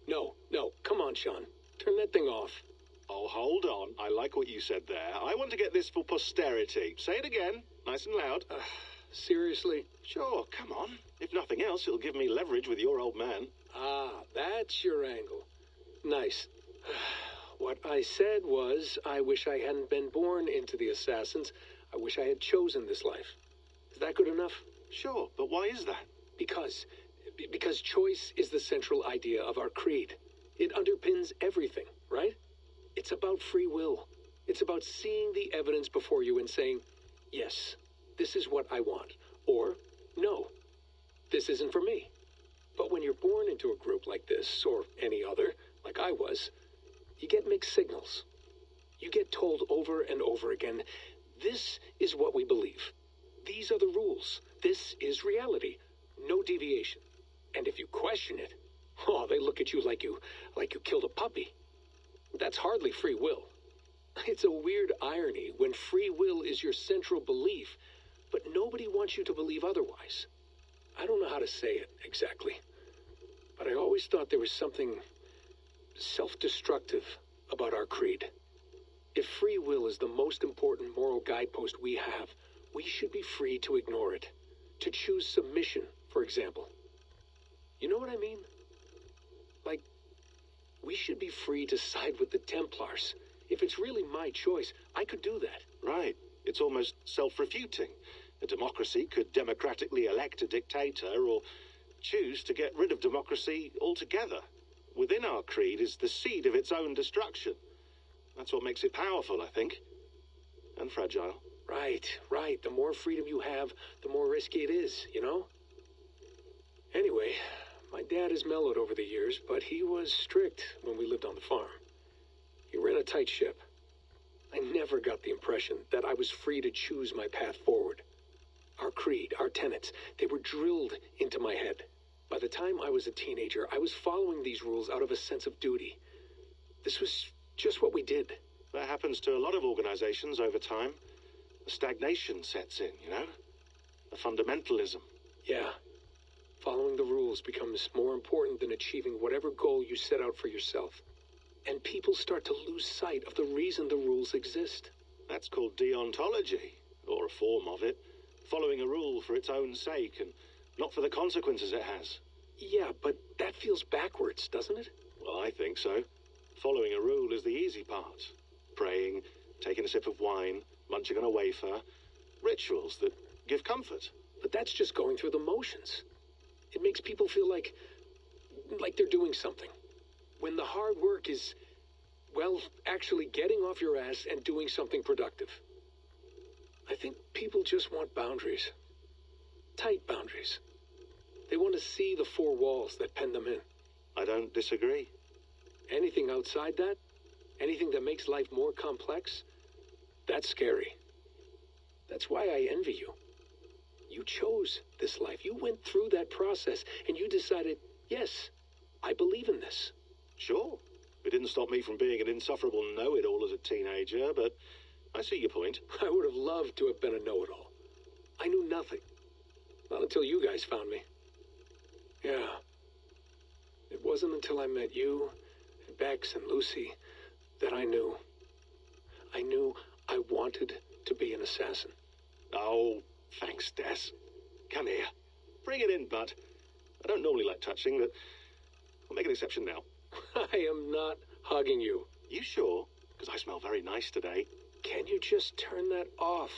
No, come on, Sean. Turn that thing off. Oh, hold on. I like what you said there. I want to get this for posterity. Say it again, nice and loud. Seriously? Sure, come on. If nothing else, it'll give me leverage with your old man. Ah, that's your angle. Nice. What I said was, I wish I hadn't been born into the Assassins. I wish I had chosen this life. Is that good enough? Sure, but why is that? Because choice is the central idea of our creed. It underpins everything, right? It's about free will. It's about seeing the evidence before you and saying, yes, this is what I want. Or, no, this isn't for me. But when you're born into a group like this, or any other, like I was, you get mixed signals. You get told over and over again, this is what we believe. These are the rules. This is reality. No deviation. And if you question it, oh, they look at you like you killed a puppy. That's hardly free will. It's a weird irony when free will is your central belief, but nobody wants you to believe otherwise. I don't know how to say it exactly, but I always thought there was something self-destructive about our creed. If free will is the most important moral guidepost we have, we should be free to ignore it. To choose submission, for example. You know what I mean? Like, we should be free to side with the Templars. If it's really my choice, I could do that. Right. It's almost self-refuting. A democracy could democratically elect a dictator or choose to get rid of democracy altogether. Within our creed is the seed of its own destruction. That's what makes it powerful, I think. And fragile. Right. The more freedom you have, the more risky it is, you know? Anyway, my dad has mellowed over the years, but he was strict when we lived on the farm. He ran a tight ship. I never got the impression that I was free to choose my path forward. Our creed, our tenets, they were drilled into my head. By the time I was a teenager, I was following these rules out of a sense of duty. This was just what we did. That happens to a lot of organizations over time. A stagnation sets in, you know? A fundamentalism. Yeah. Following the rules becomes more important than achieving whatever goal you set out for yourself. And people start to lose sight of the reason the rules exist. That's called deontology, or a form of it. Following a rule for its own sake and not for the consequences it has. Yeah, but that feels backwards, doesn't it? Well, I think so. Following a rule is the easy part. Praying, taking a sip of wine, munching on a wafer. Rituals that give comfort. But that's just going through the motions. It makes people feel like they're doing something. When the hard work is, well, actually getting off your ass and doing something productive. I think people just want boundaries. Tight boundaries. They want to see the four walls that pen them in. I don't disagree. Anything outside that, anything that makes life more complex, that's scary. That's why I envy you. You chose this life. You went through that process and you decided, yes, I believe in this. Sure. It didn't stop me from being an insufferable know-it-all as a teenager, but I see your point. I would have loved to have been a know-it-all. I knew nothing. Not until you guys found me. Yeah. It wasn't until I met you, and Bex and Lucy, that I knew. I knew I wanted to be an assassin. Oh, thanks, Des. Come here. Bring it in, bud. I don't normally like touching, but I'll make an exception now. I am not hugging you. You sure? Because I smell very nice today. Can you just turn that off,